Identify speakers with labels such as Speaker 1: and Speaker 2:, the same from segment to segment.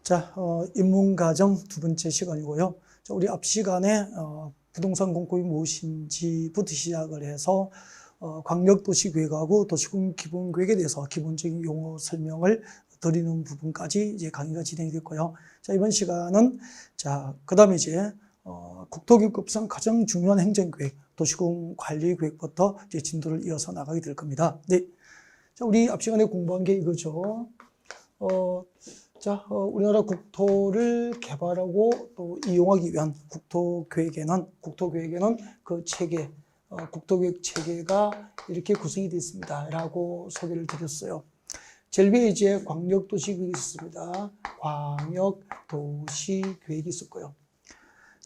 Speaker 1: 자, 입문과정 두 번째 시간이고요. 자, 우리 앞 시간에 부동산 공급이 무엇인지부터 시작을 해서 광역도시계획하고 도시군 기본계획에 대해서 기본적인 용어 설명을 드리는 부분까지 이제 강의가 진행이 됐고요. 자, 이번 시간은 그 다음에 이제 국토교육급상 가장 중요한 행정계획, 도시군 관리계획부터 이제 진도를 이어서 나가게 될 겁니다. 네. 자, 우리 앞 시간에 공부한 게 이거죠. 우리나라 국토를 개발하고 또 이용하기 위한 국토계획에는 그 체계, 국토계획 체계가 이렇게 구성이 되어 있습니다. 라고 소개를 드렸어요. 제일 위에 이제 광역도시계획이 있습니다. 광역도시계획이 있었고요.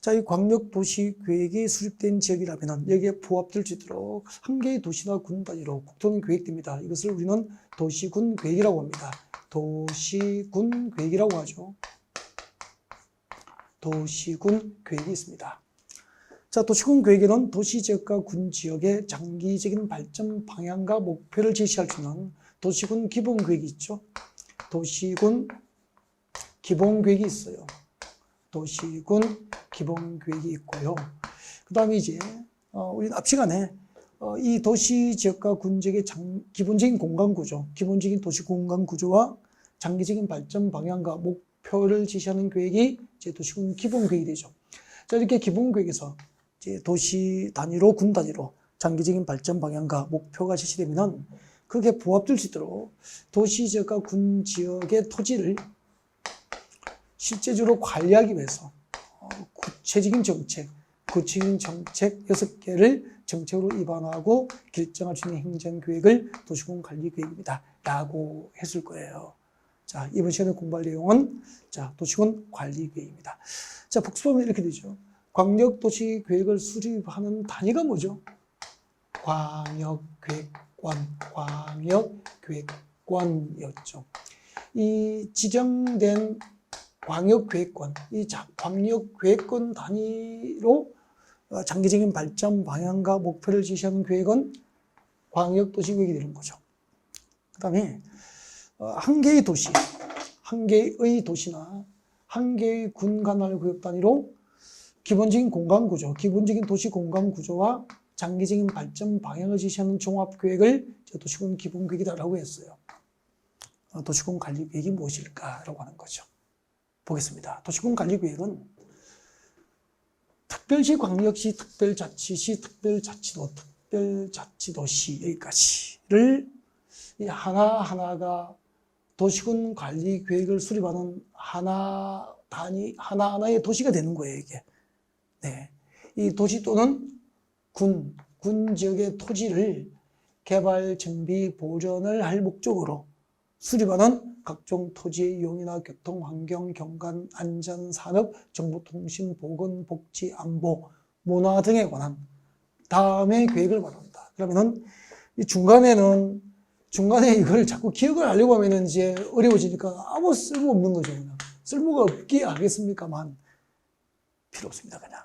Speaker 1: 자, 이 광역도시계획이 수립된 지역이라면 여기에 부합될 수 있도록 한 개의 도시나 군 단위로 국토는 계획됩니다. 이것을 우리는 도시군 계획이라고 합니다. 도시군 계획이라고 하죠. 도시군 계획이 있습니다. 자, 도시군 계획에는 도시지역과 군지역의 장기적인 발전 방향과 목표를 제시할 수 있는 도시군 기본계획이 있죠. 도시군 기본계획이 있어요. 도시군 기본계획이 있고요. 그 다음에 이제 우리 앞 시간에 이 도시지역과 군지역의 기본적인 공간구조, 기본적인 도시 공간구조와 장기적인 발전 방향과 목표를 제시하는 계획이 이제 도시군 기본계획이 되죠. 자, 이렇게 기본계획에서 이제 도시 단위로 군 단위로 장기적인 발전 방향과 목표가 제시되면은 그게 부합될 수 있도록 도시지역과 군지역의 토지를 실제적으로 관리하기 위해서 구체적인 정책 6개를 정책으로 입안하고 결정할 수 있는 행정계획을 도시군 관리계획입니다. 라고 했을 거예요. 자, 이번 시간에 공부할 내용은 도시군 관리계획입니다. 자, 복습하면 이렇게 되죠. 광역도시계획을 수립하는 단위가 뭐죠? 광역계획관이었죠. 이 지정된 광역계획권, 이 광역계획권 단위로 장기적인 발전 방향과 목표를 제시하는 계획은 광역도시계획이 되는 거죠. 그 다음에 한 개의 도시, 한 개의 도시나 한 개의 군 관할 구역 단위로 기본적인 공간구조, 기본적인 도시 공간구조와 장기적인 발전 방향을 제시하는 종합계획을 도시군 기본계획이라고 했어요. 도시군 관리계획이 무엇일까라고 하는 거죠. 보겠습니다. 도시군 관리계획은 특별시, 광역시, 특별자치시, 특별자치도, 특별자치도시 여기까지를 하나하나가 도시군 관리계획을 수립하는 하나하나의 도시가 되는 거예요, 이게. 네. 이 도시 또는 군 지역의 토지를 개발, 정비, 보존을 할 목적으로 수립하는 각종 토지의 이용이나 교통, 환경, 경관, 안전, 산업, 정보통신, 보건, 복지, 안보, 문화 등에 관한 다음에 계획을 말합니다. 그러면은 이 중간에 이걸 자꾸 기억을 하려고 하면은 이제 어려워지니까 아무 쓸모 없는 거죠. 그냥. 쓸모가 없기에 하겠습니까만 필요 없습니다. 그냥.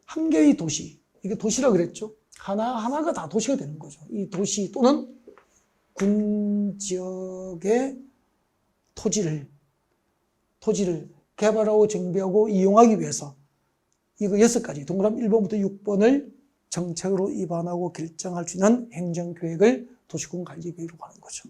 Speaker 1: 한 개의 도시, 이게 도시라 그랬죠. 하나가 다 도시가 되는 거죠. 이 도시 또는 군 지역의 토지를 개발하고 정비하고 이용하기 위해서 이거 6가지 동그라미 1번부터 6번을 정책으로 입안하고 결정할 수 있는 행정계획을 도시군 관리계획이라고 하는 거죠.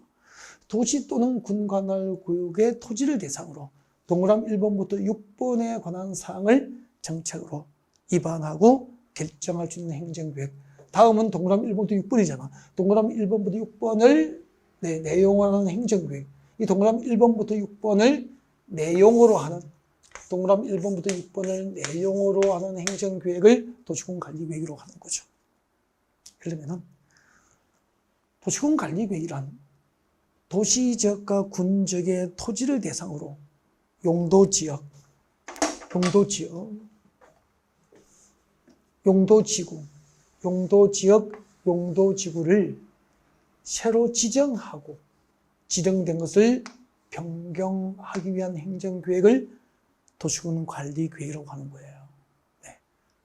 Speaker 1: 도시 또는 군 관할 구역의 토지를 대상으로 동그라미 1번부터 6번에 관한 사항을 정책으로 입안하고 결정할 수 있는 행정계획. 다음은 동그라미 1번부터 6번이잖아. 동그라미 1번부터 6번을 내용으로 하는 행정계획. 이 동그라미 1번부터 6번을 내용으로 하는 동그라미 1번부터 6번을 내용으로 하는 행정계획을 도시군 관리계획이라고 하는 거죠. 그러면은 도시군 관리계획이란 도시지역과 군지역의 토지를 대상으로 용도지역, 용도지구, 용도지역, 용도지구를 새로 지정하고 지정된 것을 변경하기 위한 행정계획을 도시군 관리계획이라고 하는 거예요. 네.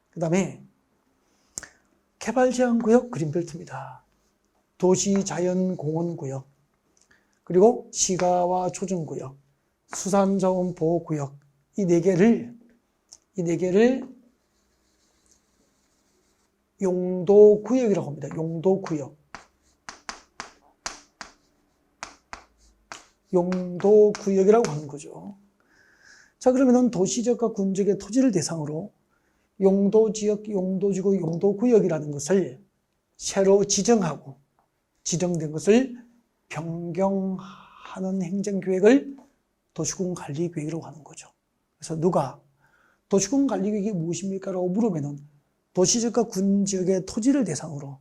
Speaker 1: 그 다음에 개발제한구역 그린벨트입니다. 도시자연공원구역, 그리고 시가와 조정구역, 수산자원보호구역 이 네 개를 용도구역이라고 합니다. 용도구역. 용도구역이라고 하는 거죠. 자, 그러면은 도시지역과 군지역의 토지를 대상으로 용도지역, 용도지구, 용도구역이라는 것을 새로 지정하고 지정된 것을 변경하는 행정계획을 도시군관리계획이라고 하는 거죠. 그래서 누가 도시군관리계획이 무엇입니까? 라고 물으면은 도시지역과 군지역의 토지를 대상으로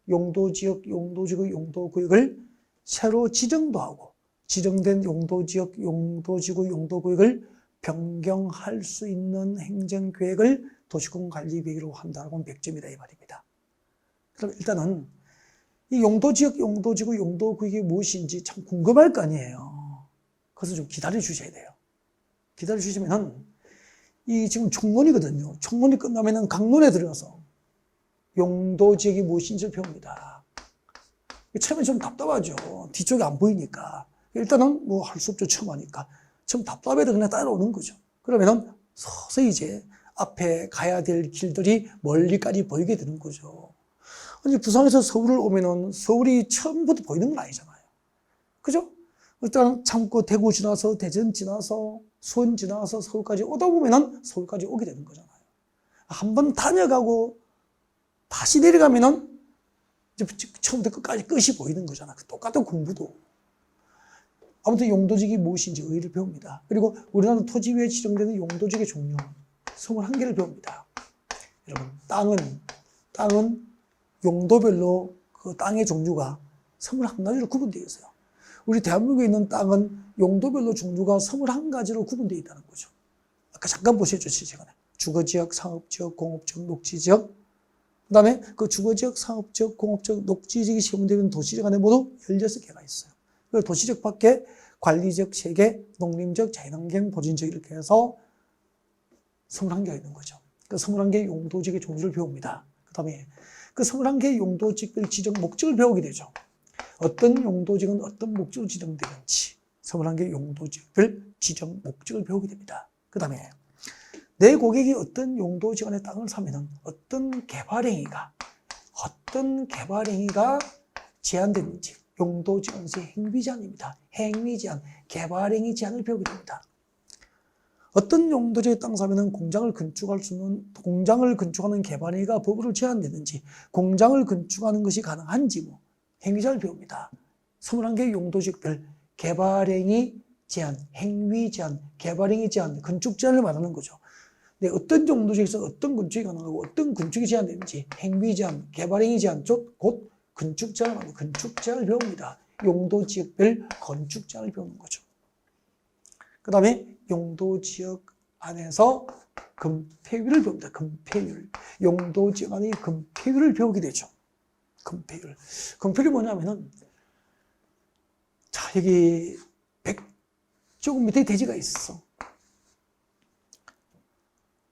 Speaker 1: 용도지역, 용도지구, 용도구역을 새로 지정도 하고 지정된 용도지역, 용도지구, 용도구역을 변경할 수 있는 행정계획을 도시군관리계획이라고 한다고 하면 100점이다 이 말입니다. 그럼 일단은 이 용도지역, 용도지구, 용도구역이 무엇인지 참 궁금할 거 아니에요. 그래서 좀 기다려 주셔야 돼요. 기다려 주시면은 이 지금 총론이거든요. 총론이 끝나면은 강론에 들어가서 용도지역이 무엇인지를 배웁니다. 처음에 좀 답답하죠. 뒤쪽이 안 보이니까. 일단은 뭐 할 수 없죠. 처음 하니까. 처음 답답해도 그냥 따라오는 거죠. 그러면은 서서히 이제 앞에 가야 될 길들이 멀리까지 보이게 되는 거죠. 아니, 부산에서 서울을 오면은 서울이 처음부터 보이는 건 아니잖아요. 그죠? 일단 참고 대구 지나서 대전 지나서 수원 지나서 서울까지 오다 보면은 서울까지 오게 되는 거잖아요. 한번 다녀가고 다시 내려가면은 이제 처음부터 끝까지 끝이 보이는 거잖아. 똑같은 공부도. 아무튼 용도지역이 무엇인지 의의를 배웁니다. 그리고 우리나라 토지 위에 지정되는 용도지역의 종류 21개를 배웁니다. 여러분, 땅은 용도별로 그 땅의 종류가 21가지로 구분되어 있어요. 우리 대한민국에 있는 땅은 용도별로 종류가 21가지로 구분되어 있다는 거죠. 아까 잠깐 보셨죠, 시간에. 주거지역, 상업지역, 공업지역, 녹지지역. 그 다음에 그 주거지역, 상업지역, 공업지역, 녹지지역이 시험되는 도시지역 안에 모두 16개가 있어요. 그리고 도시지역 밖에 관리지역 3개, 농림지역, 자연환경, 보존지역 이렇게 해서 21개가 있는 거죠. 그 21개의 용도지역의 종류를 배웁니다. 그 다음에 그 21개의 용도지역별 지정 목적을 배우게 되죠. 어떤 용도지역은 어떤 목적으로 지정되는지 21개의 용도지역별 지정 목적을 배우게 됩니다. 그 다음에 내 고객이 어떤 용도지역 안에 땅을 사면은 어떤 개발행위가 제한되는지 용도지역 안에서 행위제한입니다. 행위제한, 개발행위 제한을 배우게 됩니다. 어떤 용도지역에 땅 사면은 공장을 건축하는 개발행위가 법으로 제한되는지, 공장을 건축하는 것이 가능한지 뭐 행위제한을 배웁니다. 21개의 용도지역별 개발행위 제한, 행위 제한, 개발행위 제한, 건축 제한을 말하는 거죠. 네, 어떤 용도지역에서 어떤 건축이 가능하고 어떤 건축이 제한되는지 행위 제한, 개발행위 제한, 곧 건축 제한을 말하는 건축 제한을 배웁니다. 용도지역별 건축 제한을 배우는 거죠. 그 다음에 용도지역 안에서 건폐율을 배웁니다. 건폐율. 용도지역 안에 건폐율을 배우게 되죠. 건폐율. 건폐율이 뭐냐면은, 자, 여기 100제곱미터의 대지가 있어.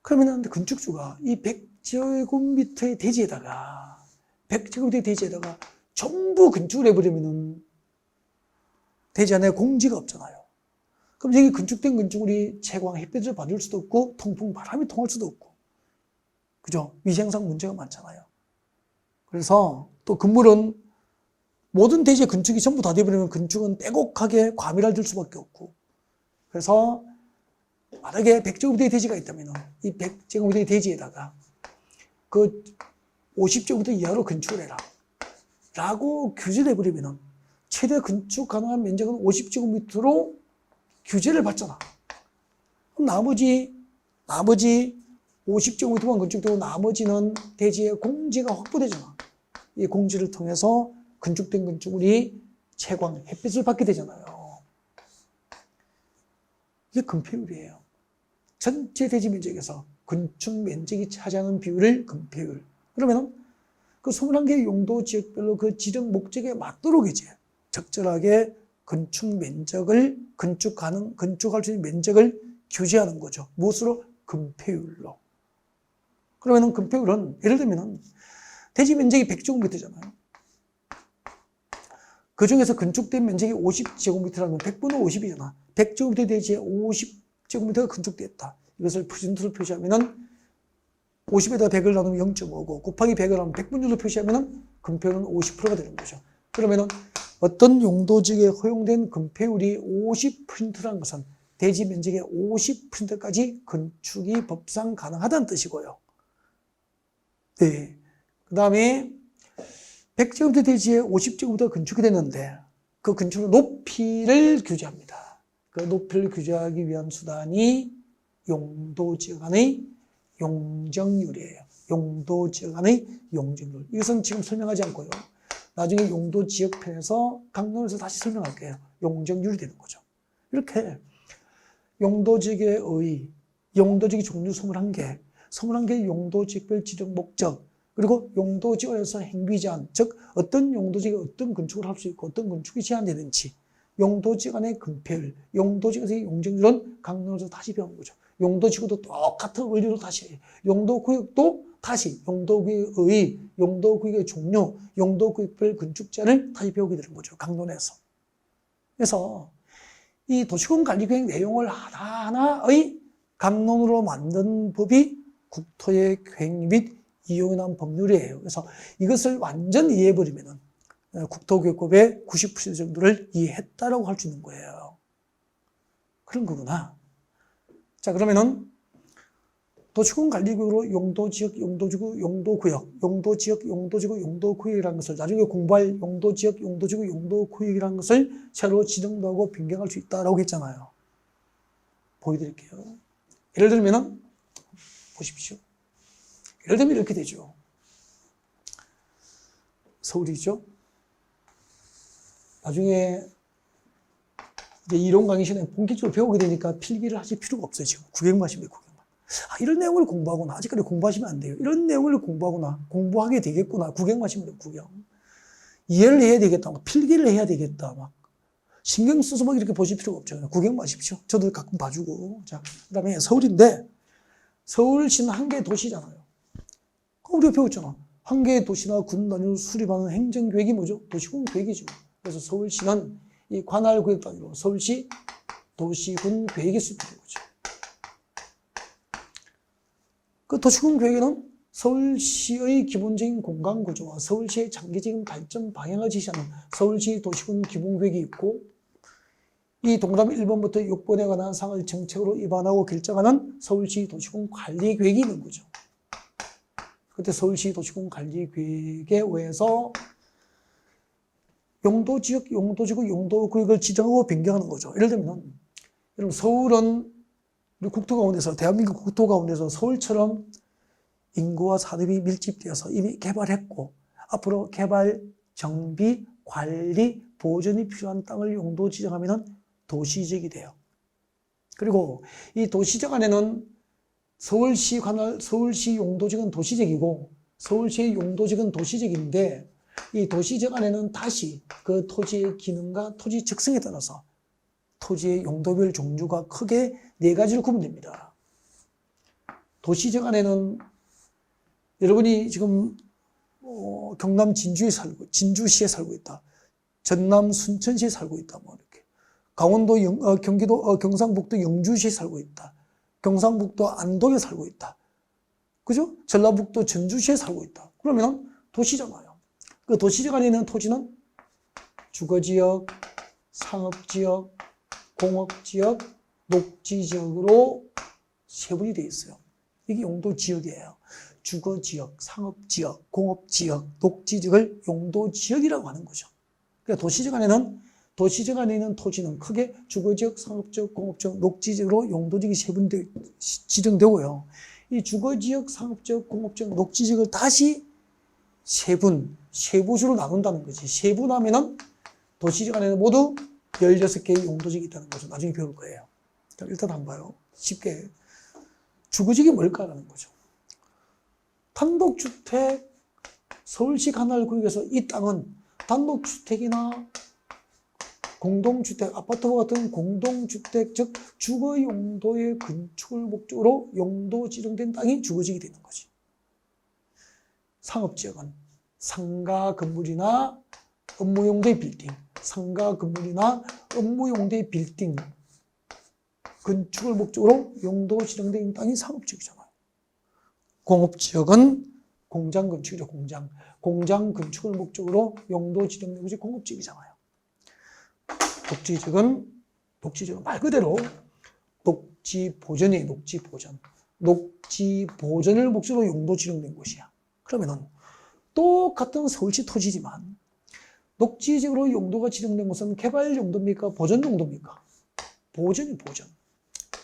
Speaker 1: 그러면은 건축주가 이 100제곱미터의 대지에다가, 전부 건축을 해버리면은 대지 안에 공지가 없잖아요. 그럼 여기 건축된 건축물이 채광, 햇빛을 받을 수도 없고 통풍, 바람이 통할 수도 없고, 그죠? 위생상 문제가 많잖아요. 그래서 또 건물은 모든 대지의 건축이 전부 다 되어버리면 건축은 빼곡하게 과밀화를 들 수밖에 없고, 그래서 만약에 100제곱미터의 대지가 있다면 이 100제곱미터의 대지에다가 그 50제곱미터 이하로 건축을 해라 라고 규제를 해버리면 최대 건축 가능한 면적은 50제곱미터로 규제를 받잖아. 그럼 나머지 50제곱미터만 건축되고 나머지는 대지의 공지가 확보되잖아. 이 공지를 통해서 건축된 건축물이 채광, 햇빛을 받게 되잖아요. 이게 건폐율이에요. 전체 대지 면적에서 건축 면적이 차지하는 비율을 건폐율. 그러면 그 21개의 용도 지역별로 그 지정 목적에 맞도록 이제 적절하게 건축 면적을, 건축할 수 있는 면적을 규제하는 거죠. 무엇으로? 건폐율로. 그러면은 건폐율은, 예를 들면은, 대지 면적이 100제곱미터잖아요. 그 중에서 건축된 면적이 50제곱미터라면 100분의 50이잖아. 100제곱미터 대지에 50제곱미터가 건축됐다. 이것을 퍼센트로 표시하면은 50에다 100을 나누면 0.5고 곱하기 100을 하면 100분율로 표시하면은 건폐율은 50%가 되는 거죠. 그러면은 어떤 용도지역에 허용된 건폐율이 50%라는 것은 대지 면적의 50%까지 건축이 법상 가능하다는 뜻이고요. 네. 그 다음에 100제곱미터 대지에 50제곱미터 건축이 됐는데 그 건축의 높이를 규제합니다. 그 높이를 규제하기 위한 수단이 용도지역 안의 용적률이에요. 용도지역 안의 용적률. 이것은 지금 설명하지 않고요. 나중에 용도지역편에서 강론에서 다시 설명할게요. 용적률이 되는 거죠. 이렇게 용도지역의 용도지역 종류 21개, 21개의 용도지역별 지정 목적, 그리고 용도지역에서 행위 제한, 즉 어떤 용도지역에 어떤 건축을 할 수 있고 어떤 건축이 제한되는지, 용도지역 안의 건폐율, 용도지역에서의 용적률은 강론에서 다시 배우는 거죠. 용도지구도 똑같은 원리로 다시 해요. 용도구역도 다시 용도구역의 용도구역의 종류, 용도구역별 건축 제한을 다시 배우게 되는 거죠. 강론에서. 그래서 이 도시군관리계획 내용을 하나하나의 강론으로 만든 법이 국토의 계획 및 이용에 관한 법률이에요. 그래서 이것을 완전 이해해버리면 국토교육법의 90% 정도를 이해했다라고 할 수 있는 거예요. 그런 거구나. 자, 그러면은 도시군관리구역으로 용도지역, 용도지구, 용도구역, 용도지역, 용도지구, 용도구역이라는 것을 나중에 공부할 용도지역, 용도지구, 용도구역이라는 것을 새로 지정도 하고 변경할 수 있다라고 했잖아요. 보여드릴게요. 예를 들면은 보십시오. 예를 들면 이렇게 되죠. 서울이죠. 나중에 이제 이론 강의 시간에 본격적으로 배우게 되니까 필기를 하실 필요가 없어요. 지금 구경만 하시면 돼요. 구경만. 이런 내용을 공부하구나. 아직까지 공부하시면 안 돼요. 이런 내용을 공부하구나. 공부하게 되겠구나. 구경만 하시면 돼요. 구경. 이해를 해야 되겠다. 막 필기를 해야 되겠다. 막 신경 써서 막 이렇게 보실 필요가 없죠. 그냥 구경만 하십시오. 저도 가끔 봐주고. 자, 그다음에 서울인데 서울시는 한 개의 도시잖아요. 우리가 배웠잖아. 한 개의 도시나 군 단위로 수립하는 행정계획이 뭐죠? 도시군 계획이죠. 그래서 서울시는 이 관할구역 단위로 서울시 도시군 계획이 수립되는 거죠. 그 도시군 계획에는 서울시의 기본적인 공간 구조와 서울시의 장기적인 발전 방향을 지시하는 서울시 도시군 기본계획이 있고, 이 동그라미 1번부터 6번에 관한 사항을 정책으로 입안하고 결정하는 서울시 도시군 관리계획이 있는 거죠. 그때 서울시 도시군 관리계획에 의해서 용도지역, 용도지구, 용도구역을 지정하고 변경하는 거죠. 예를 들면, 여러분 서울은 우리 국토 가운데서, 대한민국 국토 가운데서 서울처럼 인구와 산업이 밀집되어서 이미 개발했고, 앞으로 개발, 정비, 관리, 보존이 필요한 땅을 용도 지정하면 도시지역이 돼요. 그리고 이 도시지역 안에는 서울시 관할, 서울시 용도지역은 도시지역이고, 서울시의 용도지역은 도시지역인데, 이 도시지역 안에는 다시 그 토지의 기능과 토지 특성에 따라서 토지의 용도별 종류가 크게 4가지로 구분됩니다. 도시지역 안에는 여러분이 지금 경남 진주시에 살고 있다. 전남 순천시에 살고 있다. 뭐 이렇게. 강원도 경기도 경상북도 영주시에 살고 있다. 경상북도 안동에 살고 있다. 그죠? 전라북도 전주시에 살고 있다. 그러면 도시잖아요. 그 도시지역 안에 있는 토지는 주거지역, 상업지역, 공업지역, 녹지지역으로 세분이 되어 있어요. 이게 용도지역이에요. 주거지역, 상업지역, 공업지역, 녹지지역을 용도지역이라고 하는 거죠. 그러니까 도시지역 안에 있는 토지는 크게 주거지역, 상업지역, 공업지역, 녹지지역으로 용도지역이 지정되고요. 이 주거지역, 상업지역, 공업지역, 녹지지역을 다시 세부주로 나눈다는 거지. 세분하면은 도시지역 안에는 모두 16개의 용도지역이 있다는 거죠. 나중에 배울 거예요. 일단 한번 봐요. 쉽게. 주거지역이 뭘까라는 거죠. 단독주택, 서울시 관할구역에서 이 땅은 단독주택이나 공동주택, 아파트와 같은 공동주택, 즉 주거 용도의 건축을 목적으로 용도 지정된 땅이 주거지역이 되는 거지. 상업지역은 상가 건물이나 업무 용도의 빌딩, 상가 건물이나 업무용도의 빌딩, 건축을 목적으로 용도 지정된 땅이 상업지역이잖아요. 공업지역은 공장 건축이죠, 공장. 공장 건축을 목적으로 용도 지정된 것이 공업지역이잖아요. 녹지지역은 말 그대로 녹지 보전이에요, 녹지 보전. 녹지 보전을 목적으로 용도 지정된 곳이야. 그러면은 똑같은 서울시 토지지만 녹지지역으로 용도가 지정된 곳은 개발 용도입니까? 보전 용도입니까? 보전이 보전.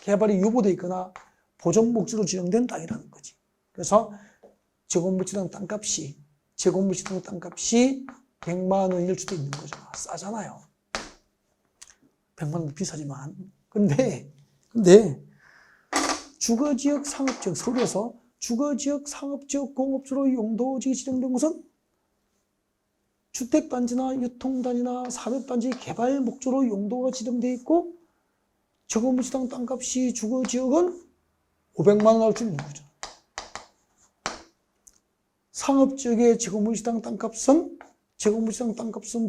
Speaker 1: 개발이 유보되어 있거나 보전 목적으로 지정된 땅이라는 거지. 그래서 제곱미터당 땅값이 100만 원일 수도 있는 거잖아. 싸잖아요. 100만 원도 비싸지만. 근데 주거지역, 상업지역, 서울에서 주거지역, 상업지역, 공업지로 용도지역이 지정된 곳은 주택단지나 유통단지나 산업단지 개발 목적으로 용도가 지정되어 있고 제곱미터당 땅값이 주거지역은 500만 원 할 수 있는 거죠. 상업지역의 제곱미터당 땅값은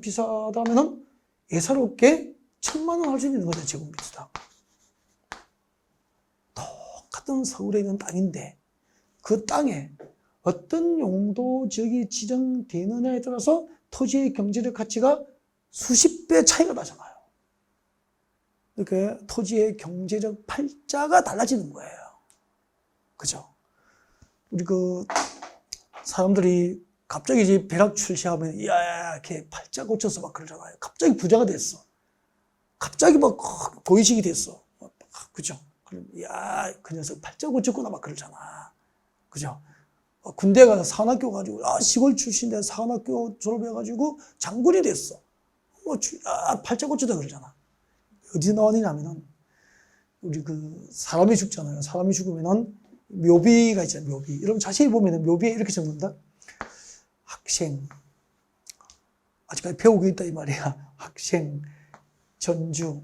Speaker 1: 비싸다면은 예사롭게 1000만 원 할 수 있는 거죠, 제곱미터당. 똑같은 서울에 있는 땅인데 그 땅에 어떤 용도 지역이 지정되느냐에 따라서 토지의 경제적 가치가 수십 배 차이가 나잖아요. 이렇게 토지의 경제적 팔자가 달라지는 거예요. 그죠? 우리 사람들이 갑자기 이제 벼락 출시하면, 이야, 이렇게 팔자 고쳐서 막 그러잖아요. 갑자기 부자가 됐어. 갑자기 막 도의식이 됐어. 그죠? 그럼, 야, 그 녀석 팔자 고쳤구나 막 그러잖아. 그죠? 군대 가서 사관학교 가지고, 시골 출신인데 사관학교 졸업해가지고 장군이 됐어. 팔자 고쳤다 그러잖아. 어디서 나왔느냐면은, 우리 사람이 죽잖아요. 사람이 죽으면은 묘비가 있잖아요, 묘비. 여러분 자세히 보면은 묘비에 이렇게 적는다? 학생. 아직까지 배우고 있다, 이 말이야. 학생, 전주,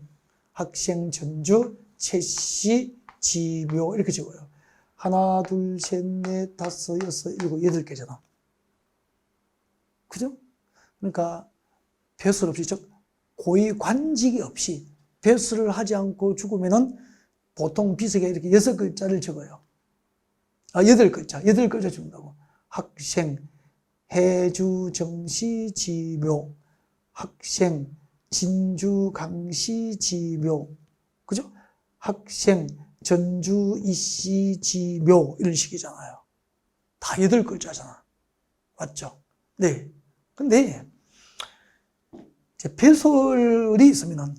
Speaker 1: 채씨, 지묘. 이렇게 적어요. 하나, 둘, 셋, 넷, 다섯, 여섯, 일곱, 8개잖아. 그죠? 그러니까 배설 없이, 즉, 고위 관직이 없이 배설을 하지 않고 죽으면은 보통 비석에 이렇게 6글자를 적어요. 8글자 적는다고. 학생, 해주, 정시, 지묘. 학생, 진주, 강시, 지묘. 그죠? 학생, 전주, 이씨, 지묘. 이런 식이잖아요. 다 8글자잖아. 맞죠? 네. 근데, 이제 배설이 있으면은,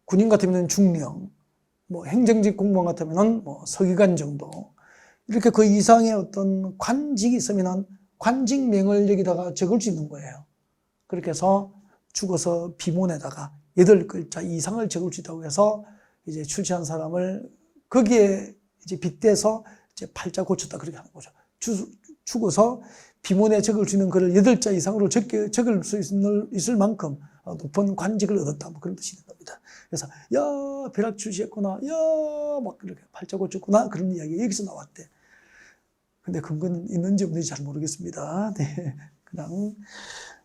Speaker 1: 군인 같으면 중령, 행정직 공무원 같으면 서기관 정도, 이렇게 그 이상의 어떤 관직이 있으면 관직명을 여기다가 적을 수 있는 거예요. 그렇게 해서 죽어서 비문에다가 8글자 이상을 적을 수 있다고 해서 이제 출시한 사람을 거기에 이제 빗대서 이제 팔자 고쳤다 그렇게 하는 거죠. 죽어서 비문에 적을 수 있는 글을 8자 이상으로 적을 수 있을 만큼 높은 관직을 얻었다, 그런 뜻이 있는 겁니다. 그래서, 야, 벼락 출시했구나, 야, 막 이렇게 팔자 고쳤구나, 그런 이야기가 여기서 나왔대. 근데 근거는 있는지 없는지 잘 모르겠습니다. 네. 그냥.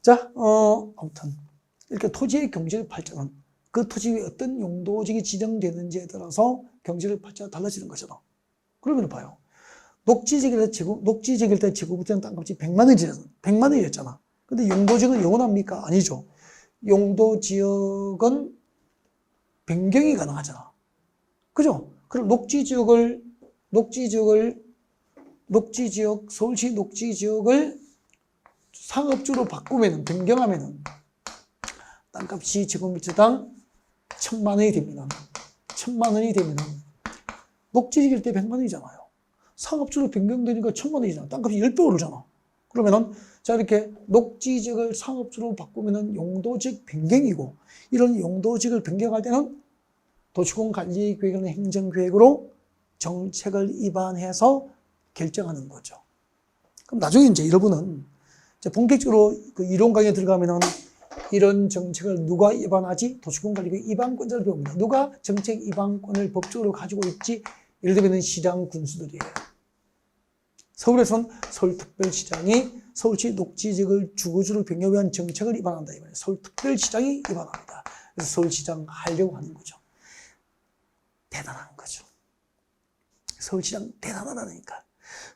Speaker 1: 자, 아무튼. 이렇게 토지의 경제적 팔자는 그 토지에 어떤 용도직이 지정되는지에 따라서 경제적 팔자가 달라지는 거잖아. 그러면 봐요. 녹지지역일 때 제곱미터 땅값이 100만 원이었잖아. 근데 용도지역은 영원합니까? 아니죠. 용도지역은 변경이 가능하잖아. 그죠? 그럼 서울시 녹지지역을 상업주로 변경하면은 땅값이 제곱미터당 1000만 원이 되면은, 녹지지역일 때 100만 원이잖아요. 상업주로 변경되니까 1000만 원이잖아. 땅값이 10배 오르잖아. 그러면은, 자, 이렇게 녹지지역을 상업주로 바꾸면은 용도지역 변경이고, 이런 용도지역을 변경할 때는 도시공관리계획이나 행정계획으로 정책을 입안해서 결정하는 거죠. 그럼 나중에 이제 여러분은 이제 본격적으로 그 이론 강의에 들어가면은 이런 정책을 누가 입안하지? 도시공관리계획 입안권자를 배웁니다. 누가 정책 입안권을 법적으로 가지고 있지? 예를 들면 시장 군수들이에요. 서울에서는 서울특별시장이 서울시 녹지지역을 주거지로 변경하기 위한 정책을 입안한다. 이번에 서울특별시장이 입안합니다. 그래서 서울시장 하려고 하는 거죠. 대단한 거죠. 서울시장 대단하다니까.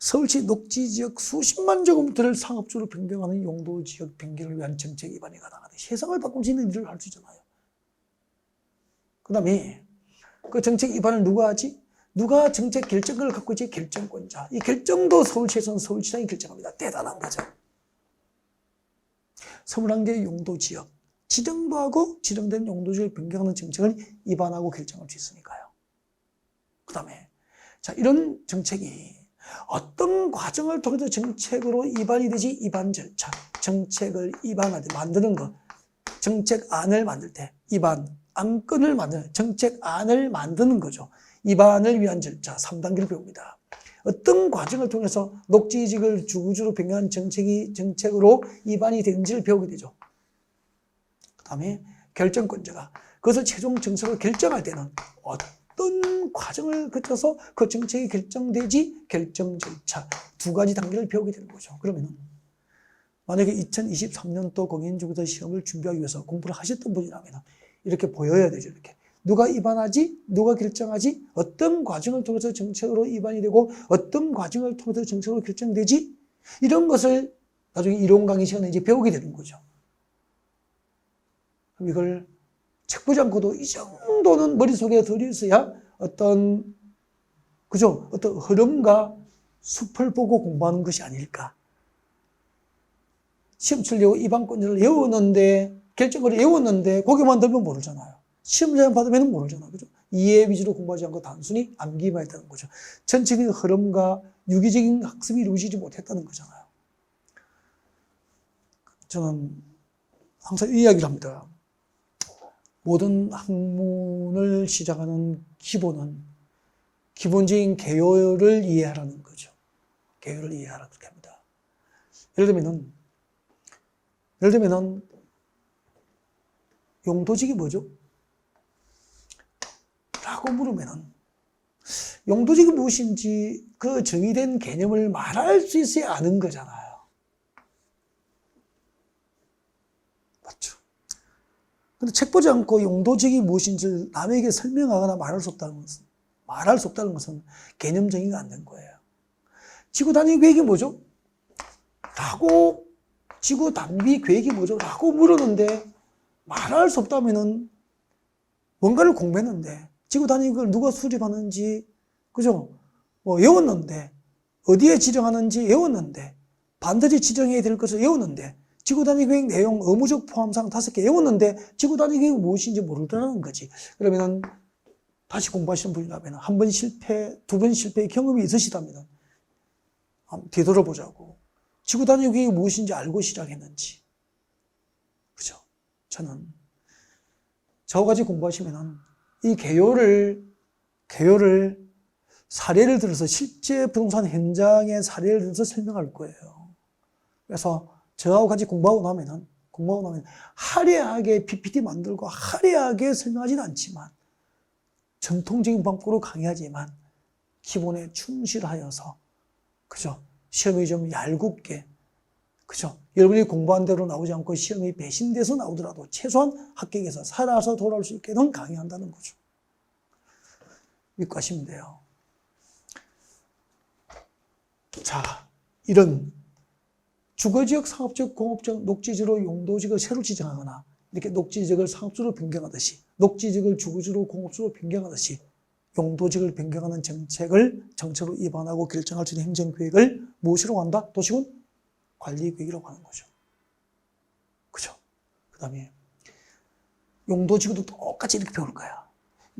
Speaker 1: 서울시 녹지지역 수십만 제곱미터를 상업지로 변경하는 용도지역 변경을 위한 정책 입안이 가능하다. 세상을 바꿀 수 있는 일을 할 수 있잖아요. 그 다음에 그 정책 입안을 누가 하지? 누가 정책 결정권을 갖고 있지? 결정권자. 이 결정도 서울시에서는 서울시장이 결정합니다. 대단한 거죠. 21개 용도지역. 지정도 하고 지정된 용도지역을 변경하는 정책을 입안하고 결정할 수 있으니까요. 그 다음에 자, 이런 정책이 어떤 과정을 통해서 정책으로 입안이 되지? 입안 절차. 정책을 입안할 때 만드는 것. 정책안을 만들 때 입안, 안건을 만드는 정책안을 만드는 거죠. 입안을 위한 절차 3단계를 배웁니다. 어떤 과정을 통해서 녹지지역을 주거지로 변경한 정책으로 입안이 되는지를 배우게 되죠. 그 다음에 결정권자가 그것을 최종 정책으로 결정할 때는 어떤 과정을 거쳐서 그 정책이 결정되지? 결정 절차 두 가지 단계를 배우게 되는 거죠. 그러면 만약에 2023년도 공인중개사 시험을 준비하기 위해서 공부를 하셨던 분이라면 이렇게 보여야 되죠. 이렇게 누가 입안하지? 누가 결정하지? 어떤 과정을 통해서 정책으로 입안이 되고 어떤 과정을 통해서 정책으로 결정되지? 이런 것을 나중에 이론 강의 시간에 이제 배우게 되는 거죠. 그럼 이걸 책 보지 않고도 이 정도는 머릿속에 들어있어야 어떤 그죠? 어떤 흐름과 숲을 보고 공부하는 것이 아닐까. 시험 치려고 입안권을 외웠는데 결정을 외웠는데 고개만 들면 모르잖아요. 시험장 받으면 모르잖아요. 그죠? 이해 위주로 공부하지 않고 단순히 암기만 했다는 거죠. 전체적인 흐름과 유기적인 학습이 이루어지지 못했다는 거잖아요. 저는 항상 이 이야기를 합니다. 모든 학문을 시작하는 기본은 기본적인 개요를 이해하라는 거죠. 개요를 이해하라 그렇게 합니다. 예를 들면은 용도직이 뭐죠? 라고 물으면은 용도직이 무엇인지 그 정의된 개념을 말할 수 있어야 아는 거잖아요. 맞죠? 근데 책 보지 않고 용도직이 무엇인지 남에게 설명하거나 말할 수 없다는 것은 개념 정의가 안 된 거예요. 지구 단위 계획이 뭐죠? 라고 지구 단위 계획이 뭐죠? 라고 물었는데 말할 수 없다면은 뭔가를 공부했는데 지구 단위 계획을 누가 수립하는지 그죠? 외웠는데 어디에 지정하는지 외웠는데 반드시 지정해야 될 것을 외웠는데 지구 단위 계획 내용 의무적 포함사항 5개 외웠는데 지구 단위 계획이 무엇인지 모르더라는 거지. 그러면은 다시 공부하시는 분이라면 한 번 실패, 두 번 실패의 경험이 있으시다면 되돌아보자고. 지구 단위 계획이 무엇인지 알고 시작했는지. 그죠? 저는 저와 같이 공부하시면은 이 개요를 사례를 들어서 실제 부동산 현장의 사례를 들어서 설명할 거예요. 그래서 저하고 같이 공부하고 나면 화려하게 PPT 만들고 화려하게 설명하지는 않지만 전통적인 방법으로 강의하지만 기본에 충실하여서 그죠? 시험이 좀 얄궂게 그죠? 여러분이 공부한 대로 나오지 않고 시험이 배신돼서 나오더라도 최소한 합격해서 살아서 돌아올 수 있게는 강의한다는 거죠. 믿고 하시면 돼요. 자, 이런 주거지역, 상업지역, 공업지역, 녹지지로 용도지역을 새로 지정하거나 이렇게 녹지지역을 상업지로 변경하듯이 녹지지역을 주거지로 공업지로 변경하듯이 용도지역을 변경하는 정책으로 입안하고 결정할 수 있는 행정계획을 무엇이라고 한다? 도시군 관리계획이라고 하는 거죠. 그죠? 그 다음에 용도지구도 똑같이 이렇게 배울 거야.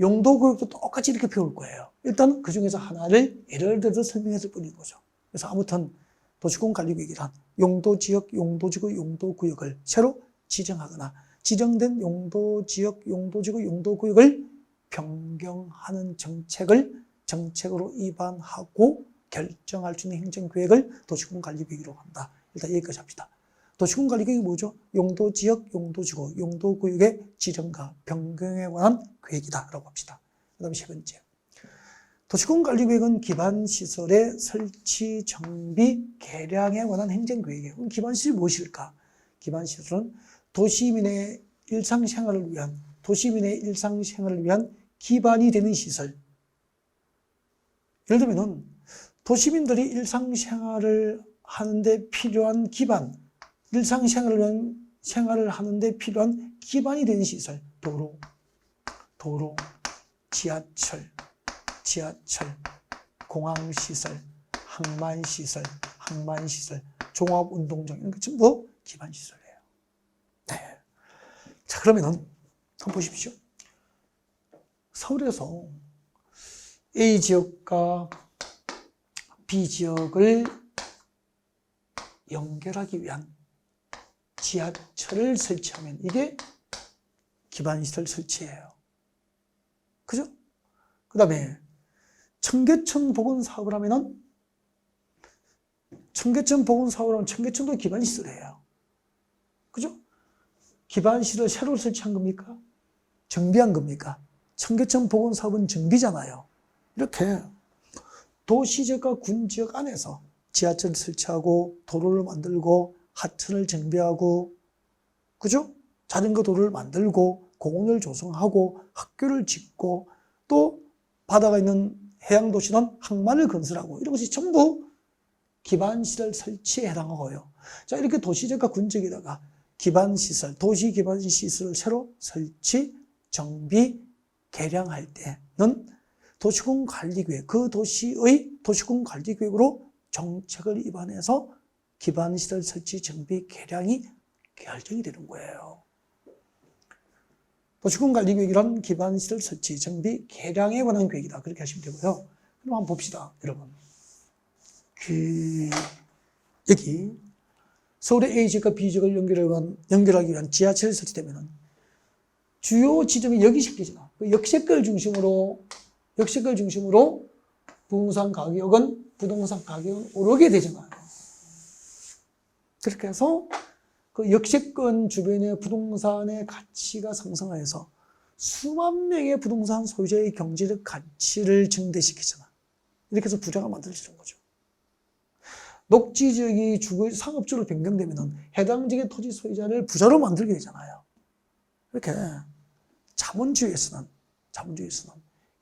Speaker 1: 용도구역도 똑같이 이렇게 배울 거예요. 일단 그 중에서 하나를 예를 들어서 설명했을 뿐인 거죠. 그래서 아무튼 도시군 관리계획이란 용도지역, 용도지구, 용도구역을 새로 지정하거나 지정된 용도지역, 용도지구, 용도구역을 변경하는 정책으로 입안하고 결정할 수 있는 행정계획을 도시군 관리계획이라고 한다. 일단 여기까지 합시다. 도시군 관리계획이 뭐죠? 용도지역, 용도지구, 용도구역의 지정과 변경에 관한 계획이다 라고 합시다. 그 다음에 세 번째, 도시공간관리계획은 기반시설의 설치, 정비, 개량에 관한 행정계획이에요. 그럼 기반시설이 무엇일까? 기반시설은 도시민의 일상생활을 위한 기반이 되는 시설. 예를 들면 도시민들이 일상생활을 하는데 필요한 기반, 생활을 하는데 필요한 기반이 되는 시설. 도로, 지하철, 공항시설, 항만시설, 종합운동장, 이런 거 전부 기반시설이에요. 네. 자, 그러면은, 한번 보십시오. 서울에서 A 지역과 B 지역을 연결하기 위한 지하철을 설치하면 이게 기반시설 설치예요. 그죠? 그 다음에 청계천 복원사업을 하면은 청계천도 기반시설이에요. 그죠? 기반시설을 새로 설치한 겁니까? 정비한 겁니까? 청계천 복원사업은 정비잖아요. 이렇게 도시지역과 군지역 안에서 지하철을 설치하고 도로를 만들고 하천을 정비하고, 그죠? 자전거 도로를 만들고 공원을 조성하고 학교를 짓고 또 바다가 있는 해양도시는 항만을 건설하고, 이런 것이 전부 기반시설 설치에 해당하고요. 자, 이렇게 도시지역과 군지역에다가 기반시설, 도시 기반시설을 새로 설치, 정비, 개량할 때는 도시군관리계획, 그 도시의 도시군관리계획으로 정책을 입안해서 기반시설 설치, 정비, 개량이 결정이 되는 거예요. 도시군관리계획이란 기반시설 설치, 정비, 개량에 관한 계획이다. 그렇게 하시면 되고요. 그럼 한번 봅시다, 여러분. 여기 서울의 A 지역과 B 지역을 연결하기 위한 지하철이 설치되면 주요 지점이 여기 생기잖아. 역세권 중심으로 부동산 가격은 오르게 되잖아요. 그렇게 해서 그 역세권 주변의 부동산의 가치가 상승하여서 수만 명의 부동산 소유자의 경제적 가치를 증대시키잖아. 이렇게 해서 부자가 만들어지는 거죠. 녹지 지역이 상업지로 변경되면 해당 지역의 토지 소유자를 부자로 만들게 되잖아요. 이렇게 자본주의에서는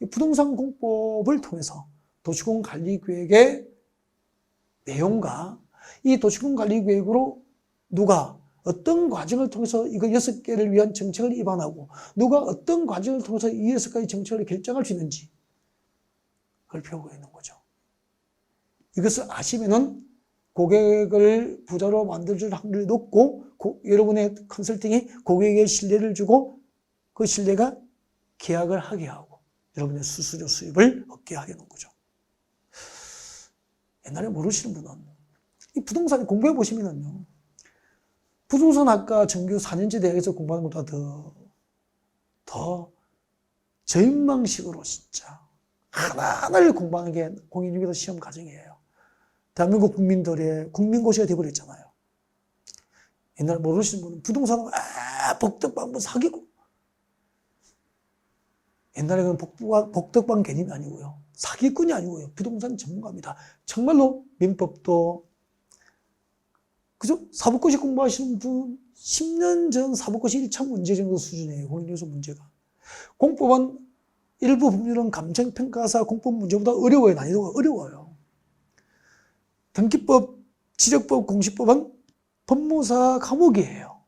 Speaker 1: 이 부동산 공법을 통해서 도시군관리계획의 내용과 이 도시군관리계획으로 누가 어떤 과정을 통해서 이거 6개를 위한 정책을 입안하고 누가 어떤 과정을 통해서 이 6가지 정책을 결정할 수 있는지 그걸 배우고 있는 거죠. 이것을 아시면은 고객을 부자로 만들어줄 확률이 높고 여러분의 컨설팅이 고객에게 신뢰를 주고 그 신뢰가 계약을 하게 하고 여러분의 수수료 수입을 얻게 하게 하는 거죠. 옛날에 모르시는 분은 이 부동산 공부해 보시면은요, 부동산학과 정규 4년제 대학에서 공부하는 것보다 더 저인망식으로 진짜 하나하나를 공부하는 게 공인중개사 시험 과정이에요. 대한민국 국민들의 국민고시가 되어버렸잖아요. 옛날에 모르시는 분은 부동산은 복덕방문 사기고, 옛날에는 복덕방 개념이 아니고요, 사기꾼이 아니고요, 부동산 전문가입니다. 정말로 민법도, 그죠? 사법고시 공부하시는 분 10년 전 사법고시 1차 문제 정도 수준이에요. 공인중개사 문제가. 공법은 일부 법률은 감정평가사 공법 문제보다 어려워요. 난이도가 어려워요. 등기법, 지적법, 공시법은 법무사 과목이에요.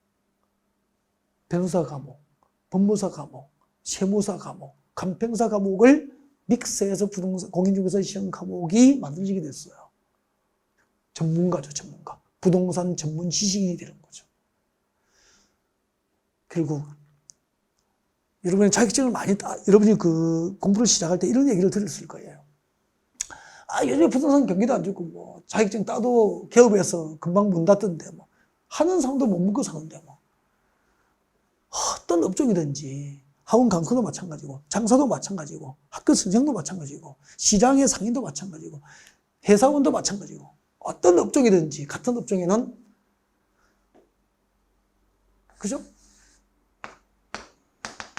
Speaker 1: 변호사 과목, 법무사 과목, 세무사 과목, 간평사 과목을 믹스해서 공인중개사 시험 과목이 만들어지게 됐어요. 전문가죠, 전문가. 부동산 전문 지식인이 되는 거죠. 결국 여러분이 자격증을 여러분이 그 공부를 시작할 때 이런 얘기를 들었을 거예요. 요즘에 부동산 경기도 안 좋고 뭐 자격증 따도 기업에서 금방 문 닫던데 뭐 하는 사람도 못 먹고 사는데 뭐 어떤 업종이든지 학원 강사도 마찬가지고 장사도 마찬가지고 학교 선생도 마찬가지고 시장의 상인도 마찬가지고 회사원도 마찬가지고 어떤 업종이든지 같은 업종에는, 그죠?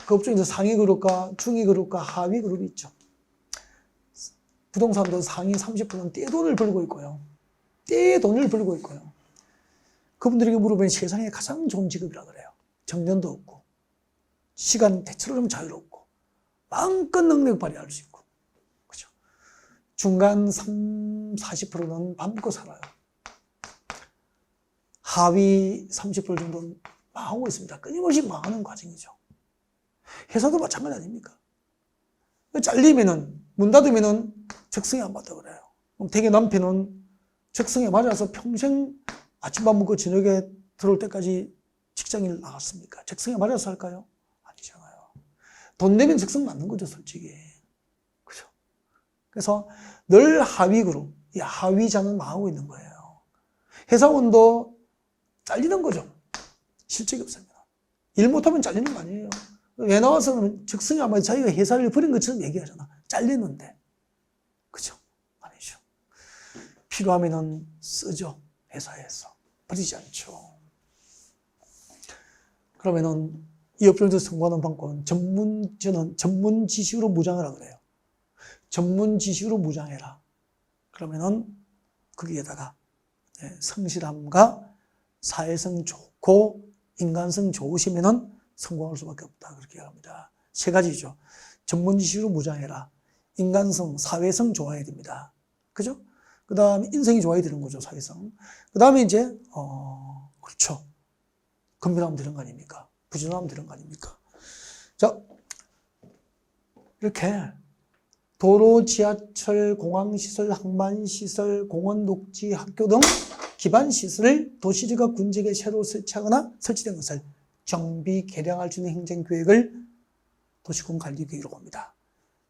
Speaker 1: 그 업종에서 상위 그룹과 중위 그룹과 하위 그룹이 있죠. 부동산도 상위 30%는 떼돈을 벌고 있고요. 떼돈을 벌고 있고요. 그분들에게 물어보면 세상에 가장 좋은 직업이라 그래요. 정년도 없고, 시간 대체로는 자유롭고, 마음껏 능력 발휘할 수 있고, 그죠? 중간 40%는 밥 먹고 살아요. 하위 30% 정도는 망하고 있습니다. 끊임없이 망하는 과정이죠. 회사도 마찬가지 아닙니까? 잘리면은, 문 닫으면은 적성에 안 맞다 그래요. 그럼 되게 남편은 적성에 맞아서 평생 아침밥 먹고 저녁에 들어올 때까지 직장일 나갔습니까? 적성에 맞아서 할까요? 아니잖아요. 돈 내면 적성 맞는 거죠, 솔직히. 그죠? 그래서 늘 하위 그룹, 이 하위자는 망하고 있는 거예요. 회사원도 잘리는 거죠. 실적이 없습니다. 일 못하면 잘리는 거 아니에요. 왜 나와서는 적성이 안 맞아 자기가 회사를 버린 것처럼 얘기하잖아. 잘리는데. 그죠? 아니죠. 필요하면은 쓰죠. 회사에서. 버리지 않죠. 그러면은 이 업종에서 성공하는 방법은 저는 전문 지식으로 무장하라 그래요. 전문 지식으로 무장해라. 그러면은 거기에다가 성실함과 사회성 좋고 인간성 좋으시면은 성공할 수밖에 없다. 그렇게 합니다. 세 가지죠. 전문 지식으로 무장해라. 인간성, 사회성 좋아야 됩니다. 그죠? 그 다음에 인성이 좋아야 되는 거죠, 사회성. 그 다음에 이제, 그렇죠. 건강하면 되는 거 아닙니까? 부지런하면 되는 거 아닙니까? 자, 이렇게 도로, 지하철, 공항시설, 항만시설, 공원, 녹지, 학교 등 기반시설을 도시지가 군지역에 새로 설치하거나 설치된 것을 정비, 개량할 수 있는 행정계획을 도시군관리계획이라고 합니다.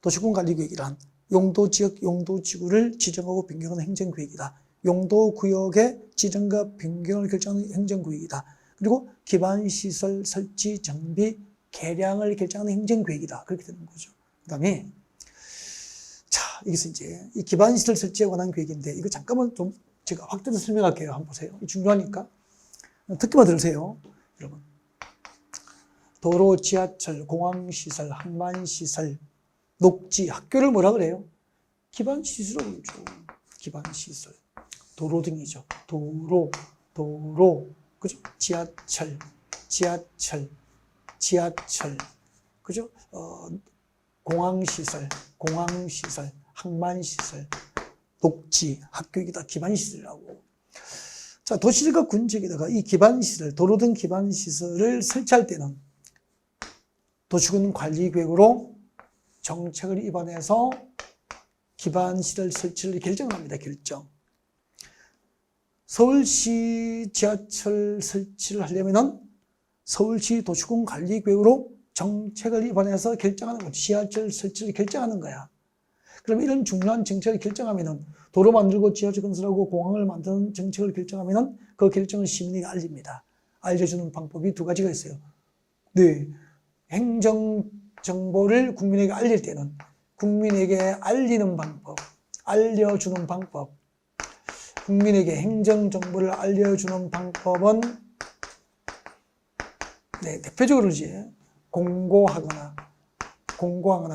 Speaker 1: 도시군관리계획이란 용도지역, 용도지구를 지정하고 변경하는 행정구역이다. 용도구역의 지정과 변경을 결정하는 행정구역이다. 그리고 기반시설 설치, 정비, 개량을 결정하는 행정구역이다. 그렇게 되는 거죠. 그 다음에 자, 여기서 이제 이 기반시설 설치에 관한 계획인데 이거 잠깐만 좀 제가 확대해서 설명할게요. 한번 보세요. 중요하니까. 듣기만 들으세요. 여러분. 도로, 지하철, 공항시설, 항만시설, 녹지, 학교를 뭐라 그래요? 기반시설이라고 그러죠. 기반시설. 도로 등이죠. 도로, 그죠? 지하철, 그죠? 공항시설, 항만시설, 녹지, 학교, 이게 다 기반시설이라고. 자, 도시지가 군지역에다가 이 기반시설, 도로 등 기반시설을 설치할 때는 도시군 관리계획으로 정책을 입안해서 기반시설 설치를 결정합니다. 결정. 서울시 지하철 설치를 하려면은 서울시 도시군 관리계획으로 정책을 입안해서 결정하는 거죠. 지하철 설치를 결정하는 거야. 그럼 이런 중요한 정책을 결정하면은 도로 만들고 지하철 건설하고 공항을 만드는 정책을 결정하면은 그 결정을 시민에게 알립니다. 알려주는 방법이 두 가지가 있어요. 네. 행정 정보를 국민에게 알릴 때는 국민에게 알리는 방법, 알려주는 방법, 국민에게 행정 정보를 알려주는 방법은 대표적으로 이제 공고하거나